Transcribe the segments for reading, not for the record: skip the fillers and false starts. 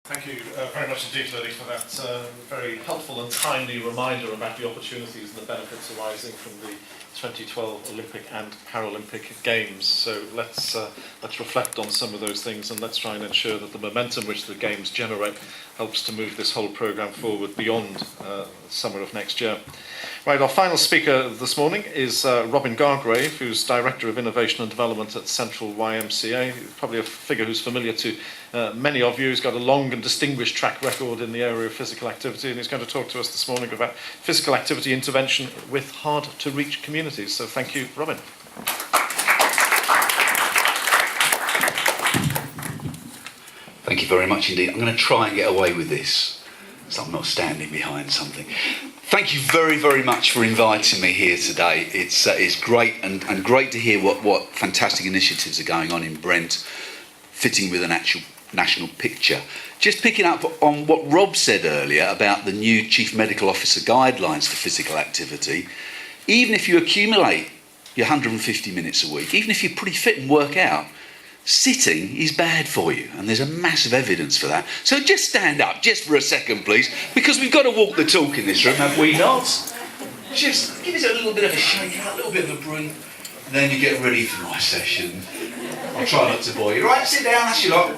Thank you very much indeed, Lily, for that very helpful and timely reminder about the opportunities and the benefits arising from the 2012 Olympic and Paralympic Games. So let's reflect on some of those things, and let's try and ensure that the momentum which the Games generate helps to move this whole programme forward beyond summer of next year. Right, our final speaker this morning is Robin Gargrave, who's Director of Innovation and Development at Central YMCA. He's probably a figure who's familiar to many of you. He's got a long and distinguished track record in the area of physical activity, and he's going to talk to us this morning about physical activity intervention with hard-to-reach communities. So thank you, Robin. Thank you very much indeed. I'm going to try and get away with this, so I'm not standing behind something. Thank you very, very much for inviting me here today. It's great and great to hear what fantastic initiatives are going on in Brent, fitting with an actual national picture. Just picking up on what Rob said earlier about the new Chief Medical Officer guidelines for physical activity, even if you accumulate your 150 minutes a week, even if you're pretty fit and work out, sitting is bad for you, and there's a massive evidence for that. So just stand up, just for a second, please, because we've got to walk the talk in this room, have we not? Just give us a little bit of a shake out, a little bit of a breathe, and then you get ready for my session. I'll try not to bore you. Right, sit down, that's your lot.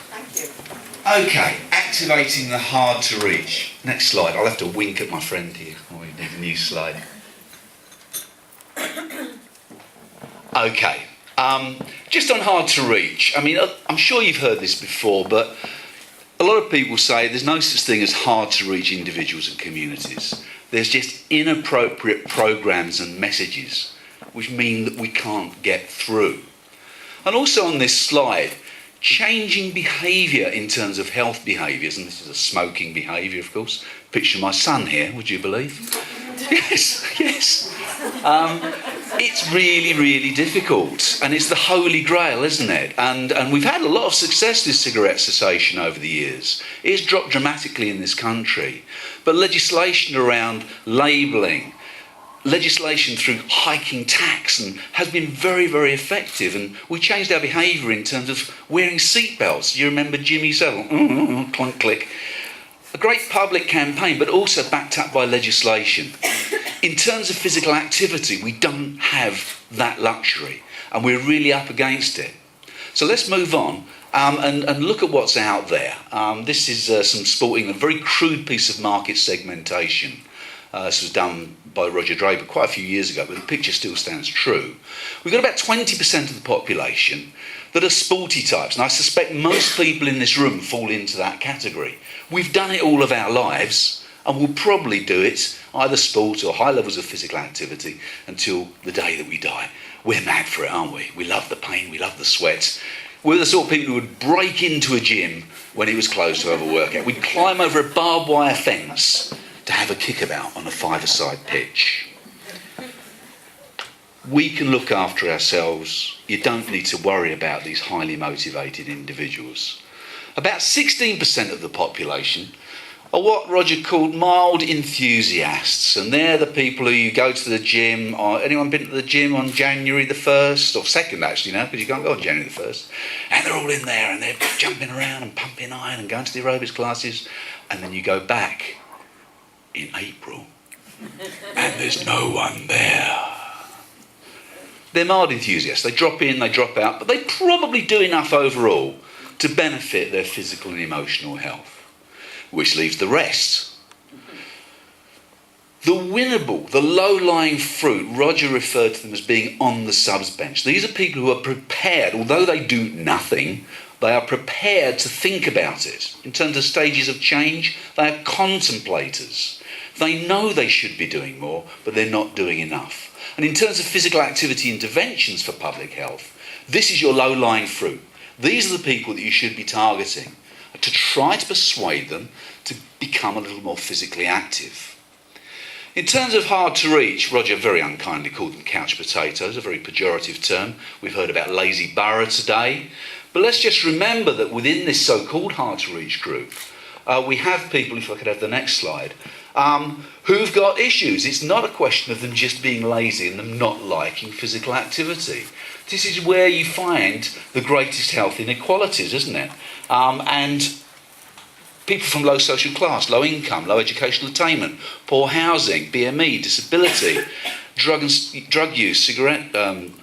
Thank you. Okay, activating the hard to reach. Next slide. I'll have to wink at my friend here. Oh, we need a new slide. Okay. Just on hard to reach, I mean, I'm sure you've heard this before, but a lot of people say there's no such thing as hard to reach individuals and communities. There's just inappropriate programs and messages which mean that we can't get through. And also on this slide, changing behaviour in terms of health behaviours, and this is a smoking behaviour, of course. Picture my son here, would you believe? Yes. It's really, really difficult, and it's the holy grail, isn't it? And we've had a lot of success with cigarette cessation over the years. It's dropped dramatically in this country, but legislation around labelling, legislation through hiking tax, and has been very, very effective. And we changed our behaviour in terms of wearing seatbelts. You remember Jimmy Savile? Clunk, click. A great public campaign, but also backed up by legislation. In terms of physical activity, we don't have that luxury, and we're really up against it. So let's move on and look at what's out there. This is some sporting, a very crude piece of market segmentation. This was done by Roger Draper quite a few years ago, but the picture still stands true. We've got about 20% of the population that are sporty types, and I suspect most people in this room fall into that category. We've done it all of our lives, and we'll probably do it, either sport or high levels of physical activity, until the day that we die. We're mad for it, aren't we? We love the pain, we love the sweat. We're the sort of people who would break into a gym when it was closed to have a workout. We'd climb over a barbed wire fence to have a kickabout on a five-a-side pitch. We can look after ourselves. You don't need to worry about these highly motivated individuals. About 16% of the population are what Roger called mild enthusiasts, and they're the people who go to the gym. Or anyone been to the gym on January the 1st, or 2nd actually now, because you can't go on January the 1st, and they're all in there and they're jumping around and pumping iron and going to the aerobics classes, and then you go back in April and there's no one there. They're mild enthusiasts. They drop in, they drop out, but they probably do enough overall to benefit their physical and emotional health, which leaves the rest. The winnable, the low-lying fruit, Roger referred to them as being on the subs bench. These are people who are prepared, although they do nothing, they are prepared to think about it. In terms of stages of change, they are contemplators. They know they should be doing more, but they're not doing enough. And in terms of physical activity interventions for public health, this is your low-lying fruit. These are the people that you should be targeting to try to persuade them to become a little more physically active. In terms of hard to reach, Roger very unkindly called them couch potatoes, a very pejorative term. We've heard about lazy borough today. But let's just remember that within this so-called hard to reach group, we have people, if I could have the next slide, who've got issues. It's not a question of them just being lazy and them not liking physical activity. This is where you find the greatest health inequalities, isn't it? And people from low social class, low income, low educational attainment, poor housing, BME, disability, drug use, cigarette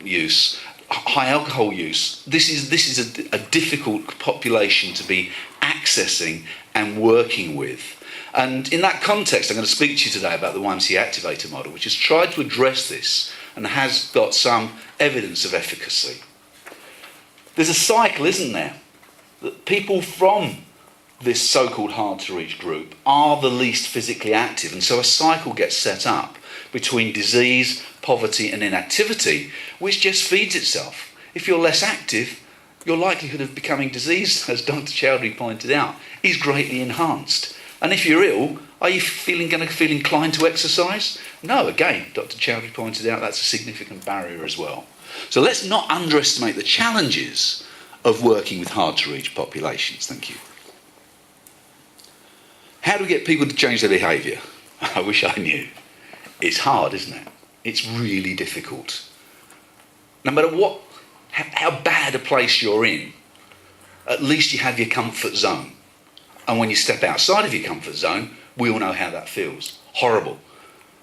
use, high alcohol use. This is a difficult population to be accessing and working with. And in that context, I'm going to speak to you today about the YMCA Activator model, which has tried to address this and has got some evidence of efficacy. There's a cycle, isn't there? That people from this so-called hard-to-reach group are the least physically active, and so a cycle gets set up between disease, poverty and inactivity, which just feeds itself. If you're less active, your likelihood of becoming diseased, as Dr. Chowdhury pointed out, is greatly enhanced. And if you're ill, are you going to feel inclined to exercise? No, again, Dr. Chowdhury pointed out that's a significant barrier as well. So let's not underestimate the challenges of working with hard-to-reach populations. Thank you. How do we get people to change their behaviour? I wish I knew. It's hard, isn't it? It's really difficult. No matter how bad a place you're in, at least you have your comfort zone. And when you step outside of your comfort zone, we all know how that feels. Horrible.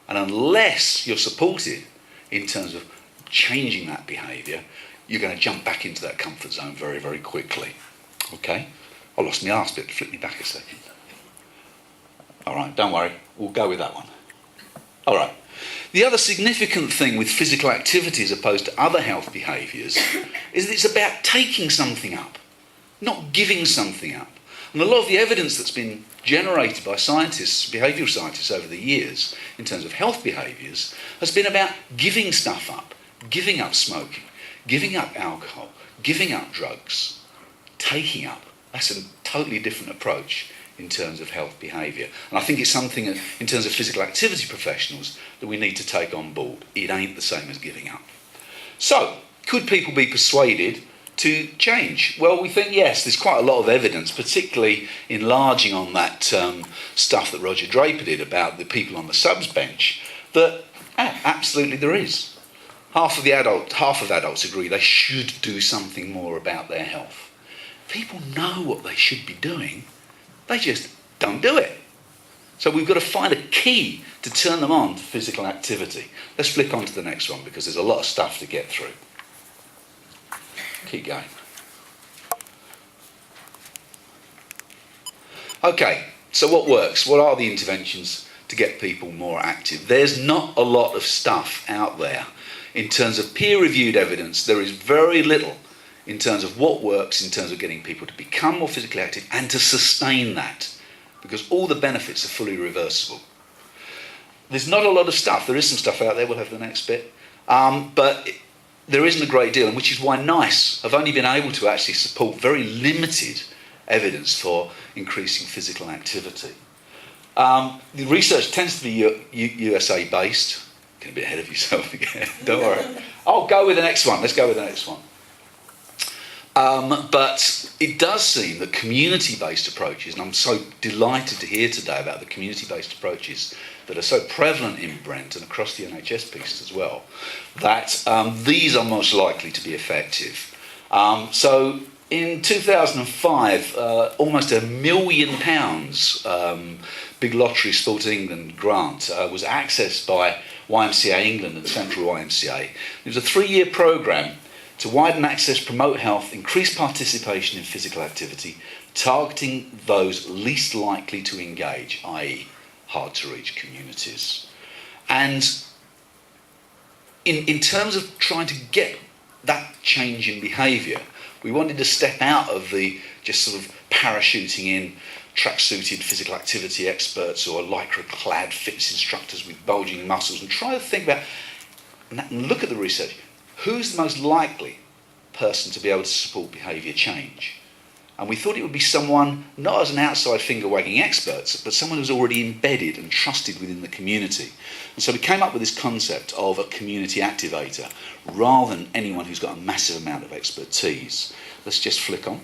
And unless you're supported in terms of changing that behaviour, you're going to jump back into that comfort zone very, very quickly. Okay? I lost my arse bit. Flip me back a second. All right, don't worry. We'll go with that one. All right. The other significant thing with physical activity as opposed to other health behaviours is that it's about taking something up, not giving something up. And a lot of the evidence that's been generated by scientists, behavioural scientists over the years, in terms of health behaviours, has been about giving stuff up, giving up smoking, giving up alcohol, giving up drugs, taking up. That's a totally different approach in terms of health behaviour. And I think it's something in terms of physical activity professionals that we need to take on board. It ain't the same as giving up. So, could people be persuaded to change? Well, we think yes, there's quite a lot of evidence, particularly enlarging on that stuff that Roger Draper did about the people on the subs bench, that absolutely there is. Half of adults agree they should do something more about their health. People know what they should be doing, they just don't do it. So we've got to find a key to turn them on to physical activity. Let's flip on to the next one because there's a lot of stuff to get through. Keep going. Okay, so what works? What are the interventions to get people more active? There's not a lot of stuff out there. In terms of peer-reviewed evidence, there is very little in terms of what works in terms of getting people to become more physically active and to sustain that, because all the benefits are fully reversible. There's not a lot of stuff. There is some stuff out there. We'll have the next bit. But there isn't a great deal, and which is why NICE have only been able to actually support very limited evidence for increasing physical activity. The research tends to be USA based. Get a bit ahead of yourself again, don't worry. I'll go with the next one. Let's go with the next one. But it does seem that community-based approaches, and I'm so delighted to hear today about the community-based approaches that are so prevalent in Brent and across the NHS piece as well, that these are most likely to be effective. So in 2005, almost £1 million Big Lottery Sport England grant was accessed by YMCA England and Central YMCA. It was a 3-year programme to widen access, promote health, increase participation in physical activity, targeting those least likely to engage, i.e. hard-to-reach communities. And in terms of trying to get that change in behaviour, we wanted to step out of the just sort of parachuting in track-suited physical activity experts or lycra-clad fitness instructors with bulging muscles and try to think about and look at the research. Who's the most likely person to be able to support behaviour change? And we thought it would be someone, not as an outside finger-wagging expert, but someone who's already embedded and trusted within the community. And so we came up with this concept of a community activator, rather than anyone who's got a massive amount of expertise. Let's just flick on.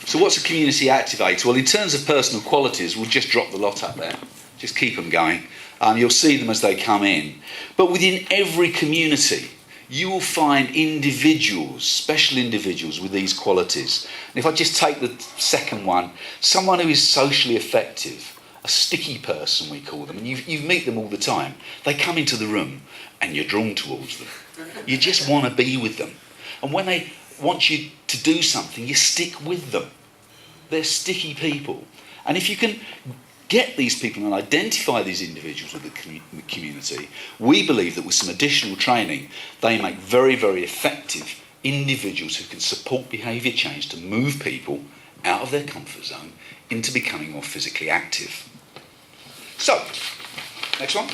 So what's a community activator? Well, in terms of personal qualities, we'll just drop the lot up there. Just keep them going. You'll see them as they come in. But within every community, you will find individuals, special individuals with these qualities. And if I just take the second one, someone who is socially effective, a sticky person we call them, and you meet them all the time. They come into the room and you're drawn towards them. You just want to be with them. And when they want you to do something, you stick with them. They're sticky people. And if you can get these people and identify these individuals with the community, we believe that with some additional training, they make very, very effective individuals who can support behaviour change to move people out of their comfort zone into becoming more physically active. So, next one.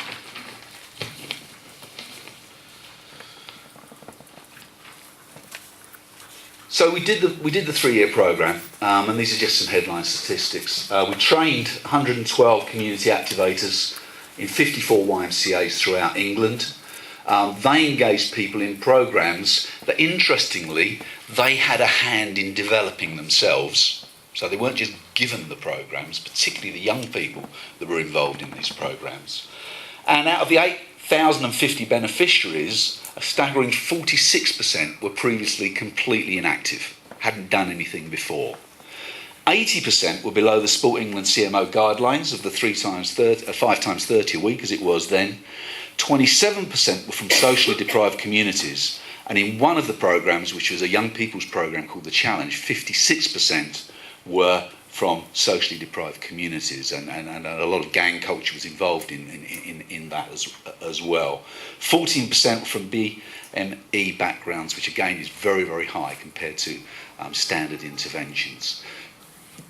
So we did the 3-year programme, and these are just some headline statistics. We trained 112 community activators in 54 YMCAs throughout England. They engaged people in programmes that, interestingly, they had a hand in developing themselves. So they weren't just given the programmes, particularly the young people that were involved in these programmes. And out of the 8,050 beneficiaries, a staggering 46% were previously completely inactive, hadn't done anything before. 80% were below the Sport England CMO guidelines of the 5 times 30 a week as it was then. 27% were from socially deprived communities. And in one of the programmes, which was a young people's programme called The Challenge, 56% were from socially deprived communities, and a lot of gang culture was involved in that as well. 14% were from BME backgrounds, which again is very, very high compared to standard interventions.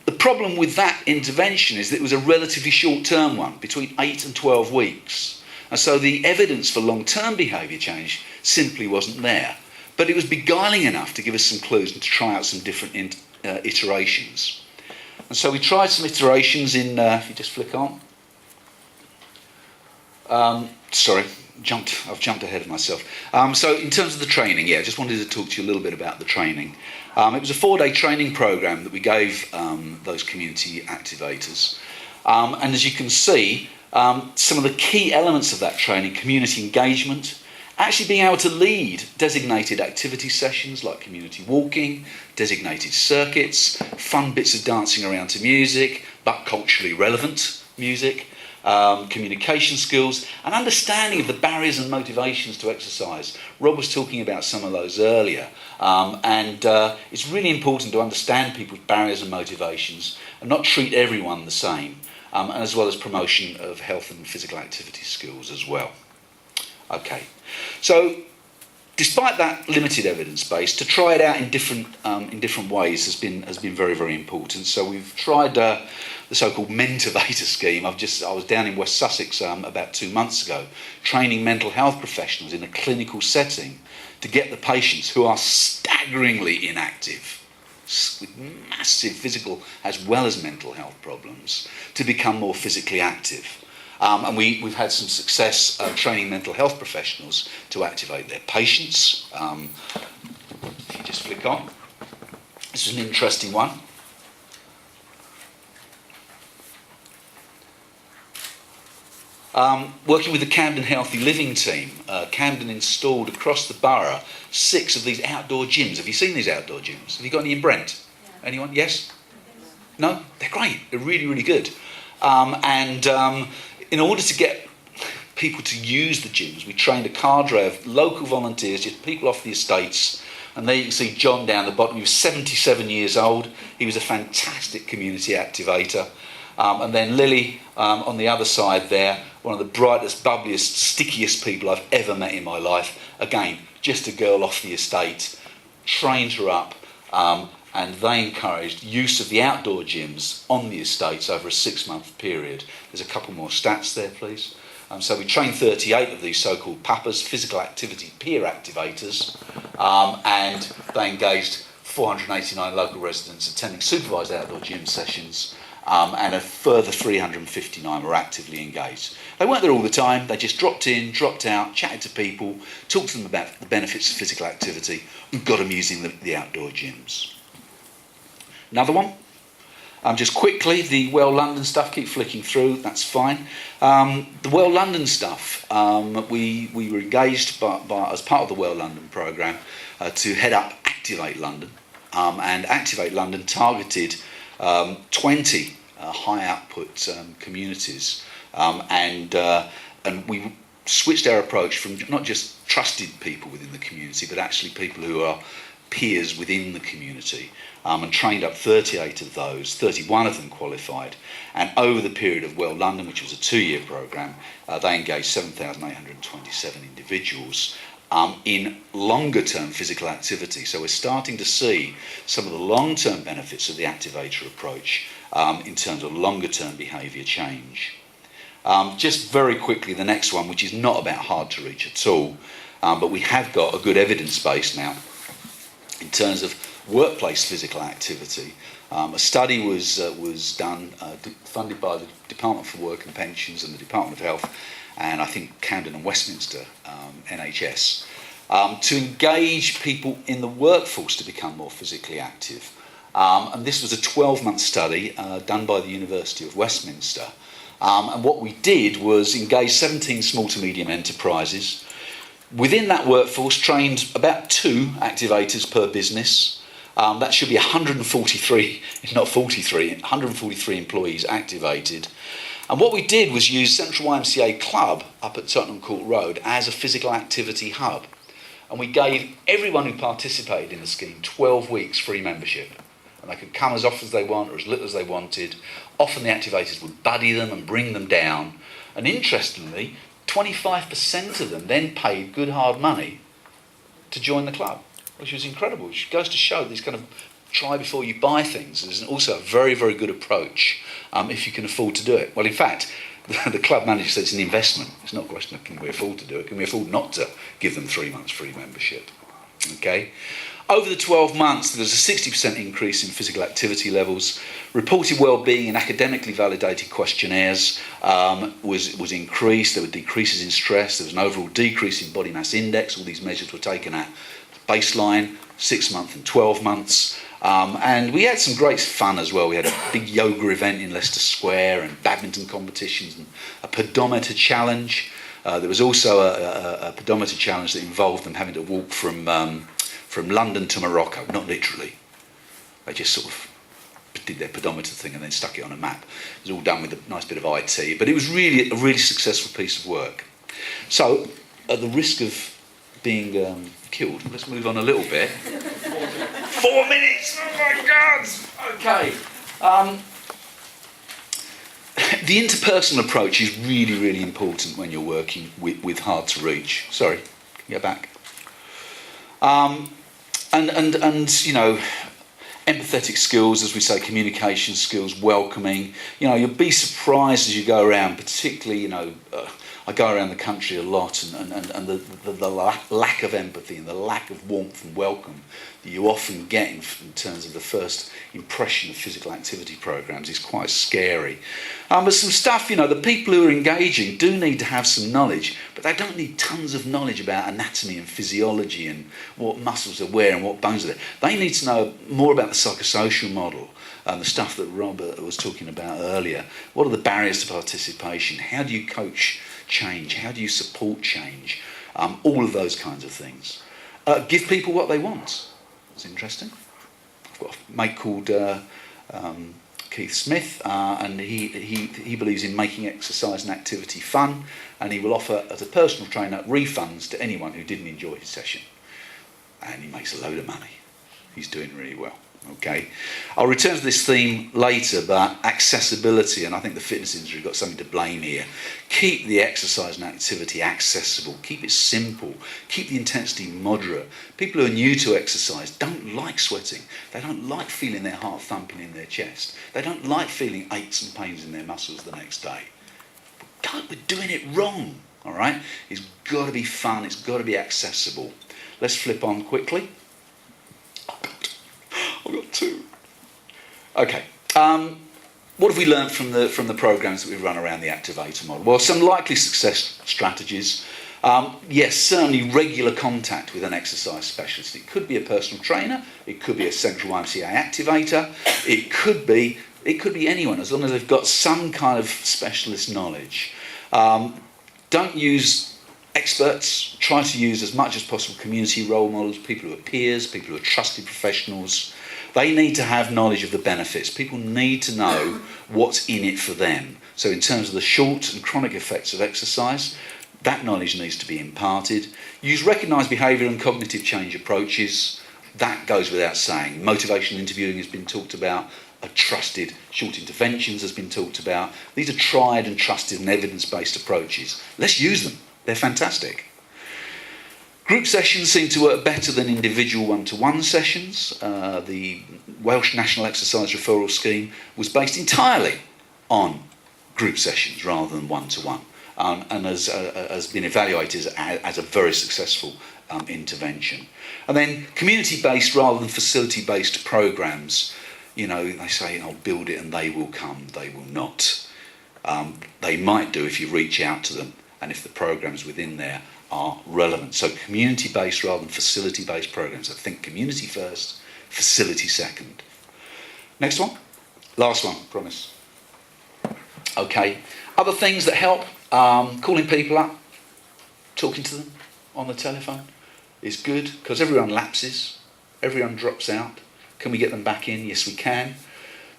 The problem with that intervention is that it was a relatively short-term one, between 8 and 12 weeks. And so the evidence for long-term behaviour change simply wasn't there. But it was beguiling enough to give us some clues and to try out some different iterations. And so we tried some iterations in, if you just flick on. Sorry, I've jumped ahead of myself. So in terms of the training, I just wanted to talk to you a little bit about the training. It was a 4-day training programme that we gave those community activators. And as you can see, some of the key elements of that training, community engagement, actually being able to lead designated activity sessions like community walking, designated circuits, fun bits of dancing around to music, but culturally relevant music, communication skills, and understanding of the barriers and motivations to exercise. Rob was talking about some of those earlier, and it's really important to understand people's barriers and motivations and not treat everyone the same, and as well as promotion of health and physical activity skills as well. Okay, so despite that limited evidence base, to try it out in different ways has been very, very important. So we've tried the so-called Mentovator scheme. I was down in West Sussex about 2 months ago, training mental health professionals in a clinical setting to get the patients who are staggeringly inactive, with massive physical as well as mental health problems, to become more physically active. And we've had some success training mental health professionals to activate their patients. If you just flick on. This is an interesting one. Working with the Camden Healthy Living team, Camden installed across the borough 6 of these outdoor gyms. Have you seen these outdoor gyms? Have you got any in Brent? Yeah. Anyone? Yes? No? They're great. They're really, really good. In order to get people to use the gyms, we trained a cadre of local volunteers, just people off the estates. And there you can see John down the bottom. He was 77 years old. He was a fantastic community activator. And then Lily on the other side there, one of the brightest, bubbliest, stickiest people I've ever met in my life. Again, just a girl off the estate. Trained her up. And they encouraged use of the outdoor gyms on the estates over a 6-month period. There's a couple more stats there, please. So we trained 38 of these so-called PAPAs, physical activity peer activators, and they engaged 489 local residents attending supervised outdoor gym sessions, and a further 359 were actively engaged. They weren't there all the time, they just dropped in, dropped out, chatted to people, talked to them about the benefits of physical activity, and got them using the outdoor gyms. Another one. Just quickly, the Well London stuff, keep flicking through, that's fine. The Well London stuff, we were engaged as part of the Well London programme to head up Activate London. And Activate London targeted 20 high output communities, and we switched our approach from not just trusted people within the community, but actually people who are peers within the community, and trained up 38 of those. 31 of them qualified, and over the period of Well London, which was a 2-year programme, they engaged 7,827 individuals in longer term physical activity. So we're starting to see some of the long term benefits of the activator approach in terms of longer term behaviour change. Just very quickly, the next one, which is not about hard to reach at all, but we have got a good evidence base now in terms of workplace physical activity. A study was done, funded by the Department for Work and Pensions and the Department of Health, and I think Camden and Westminster, NHS, to engage people in the workforce to become more physically active. And this was a 12-month study done by the University of Westminster. And what we did was engage 17 small to medium enterprises. Within that workforce, trained about 2 activators per business. That should be 143, if not 43, 143 employees activated. And what we did was use Central YMCA Club up at Tottenham Court Road as a physical activity hub. And we gave everyone who participated in the scheme 12 weeks free membership. And they could come as often as they want or as little as they wanted. Often the activators would buddy them and bring them down. And interestingly, 25% of them then paid good hard money to join the club, which was incredible, which goes to show these kind of try before you buy things is also a very, very good approach if you can afford to do it. Well, in fact, the club manager said it's an investment. It's not a question of can we afford to do it, can we afford not to give them 3 months free membership. Okay. Over the 12 months, there was a 60% increase in physical activity levels. Reported well-being in academically validated questionnaires was increased. There were decreases in stress. There was an overall decrease in body mass index. All these measures were taken at baseline, 6 months and 12 months. And we had some great fun as well. We had a big yoga event in Leicester Square and badminton competitions and a pedometer challenge. There was also a pedometer challenge that involved them having to walk from London to Morocco, not literally. They just sort of did their pedometer thing and then stuck it on a map. It was all done with a nice bit of IT, but it was really a really successful piece of work. So, at the risk of being killed, let's move on a little bit. 4 minutes! Oh my God! Okay. The interpersonal approach is really, really important when you're working with hard to reach. Sorry, can you go back? And you know, empathetic skills, as we say, communication skills, welcoming. You know, you'll be surprised as you go around, particularly, you know, I go around the country a lot, and the lack of empathy and the lack of warmth and welcome that you often get in terms of the first impression of physical activity programs is quite scary. But some stuff, you know, the people who are engaging do need to have some knowledge, but they don't need tons of knowledge about anatomy and physiology and what muscles are where and what bones are there. They need to know more about the psychosocial model. The stuff that Robert was talking about earlier. What are the barriers to participation? How do you coach change? How do you support change? All of those kinds of things. Give people what they want. It's interesting. I've got a mate called Keith Smith, and he believes in making exercise and activity fun, and he will offer, as a personal trainer, refunds to anyone who didn't enjoy his session. And he makes a load of money. He's doing really well. Okay, I'll return to this theme later, but accessibility, and I think the fitness industry got something to blame here. Keep the exercise and activity accessible, keep it simple, keep the intensity moderate. People who are new to exercise don't like sweating, they don't like feeling their heart thumping in their chest, they don't like feeling aches and pains in their muscles the next day. We're doing it wrong, all right? It's got to be fun, it's got to be accessible. Let's flip on quickly. I've got 2. Okay. What have we learned from the programs that we've run around the activator model? Well, some likely success strategies. Yes, certainly regular contact with an exercise specialist. It could be a personal trainer. It could be a Central YMCA activator. It could be It could be anyone, as long as they've got some kind of specialist knowledge. Don't use experts. Try to use as much as possible community role models, people who are peers, people who are trusted professionals. They need to have knowledge of the benefits. People need to know what's in it for them. So in terms of the short and chronic effects of exercise, that knowledge needs to be imparted. Use recognised behaviour and cognitive change approaches. That goes without saying. Motivational interviewing has been talked about. Trusted short interventions has been talked about. These are tried and trusted and evidence-based approaches. Let's use them. They're fantastic. Group sessions seem to work better than individual one-to-one sessions. The Welsh National Exercise Referral Scheme was based entirely on group sessions rather than one-to-one, and has been evaluated as a very successful intervention. And then community-based rather than facility-based programmes. You know, they say, oh, build it and they will come. They will not. They might do if you reach out to them and if the programmes within there are relevant. So community-based rather than facility-based programmes. I think community first, facility second. Next one. Last one, promise. Okay. Other things that help, calling people up, talking to them on the telephone is good because everyone lapses, everyone drops out. Can we get them back in? Yes, we can.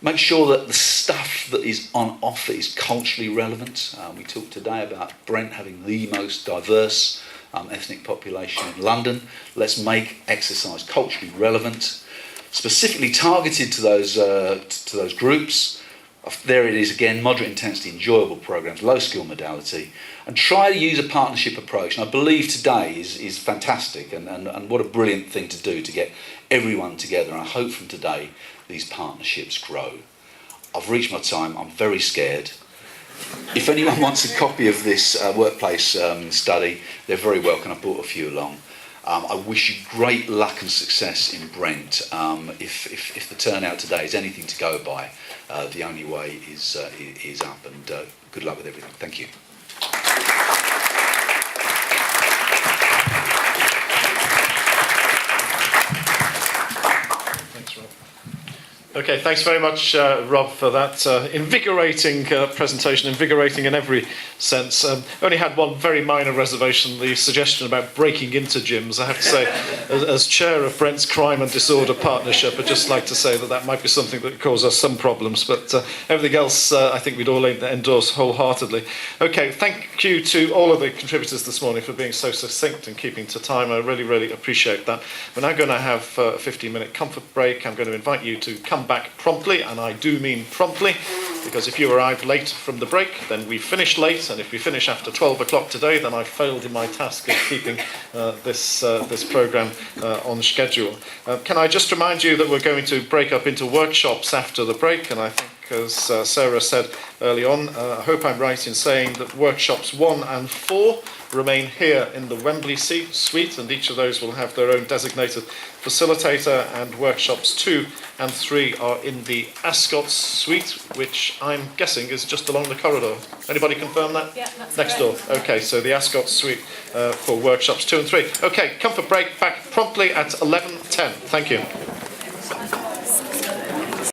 Make sure that the stuff that is on offer is culturally relevant. We talked today about Brent having the most diverse ethnic population in London. Let's make exercise culturally relevant, specifically targeted to those groups. There it is again, moderate intensity, enjoyable programs, low skill modality, and try to use a partnership approach. And I believe today is fantastic and what a brilliant thing to do to get everyone together. And I hope from today these partnerships grow. I've reached my time. I'm very scared. If anyone wants a copy of this workplace study, they're very welcome. I brought a few along. I wish you great luck and success in Brent. If the turnout today is anything to go by, the only way is up. And good luck with everything. Thank you. Thanks, Rob. Okay, thanks very much, Rob, for that invigorating presentation, invigorating in every sense. Only had one very minor reservation, the suggestion about breaking into gyms. I have to say, as chair of Brent's Crime and Disorder Partnership, I'd just like to say that might be something that causes us some problems, but everything else I think we'd all endorse wholeheartedly. Okay, thank you to all of the contributors this morning for being so succinct and keeping to time. I really, really appreciate that. We're now going to have a 15-minute comfort break. I'm going to invite you to come back promptly, and I do mean promptly, because if you arrive late from the break, then we finish late, and if we finish after 12 o'clock today, then I failed in my task of keeping this programme on schedule. Can I just remind you that we're going to break up into workshops after the break, and I think, as Sarah said early on, I hope I'm right in saying that workshops 1 and 4 remain here in the Wembley suite, and each of those will have their own designated facilitator, and workshops 2 and 3 are in the Ascot suite, which I'm guessing is just along the corridor. Anybody confirm that? Yeah, that's next correct. door. Okay, so the Ascot suite for workshops 2 and 3. Okay, comfort break, back promptly at 11:10. Thank you.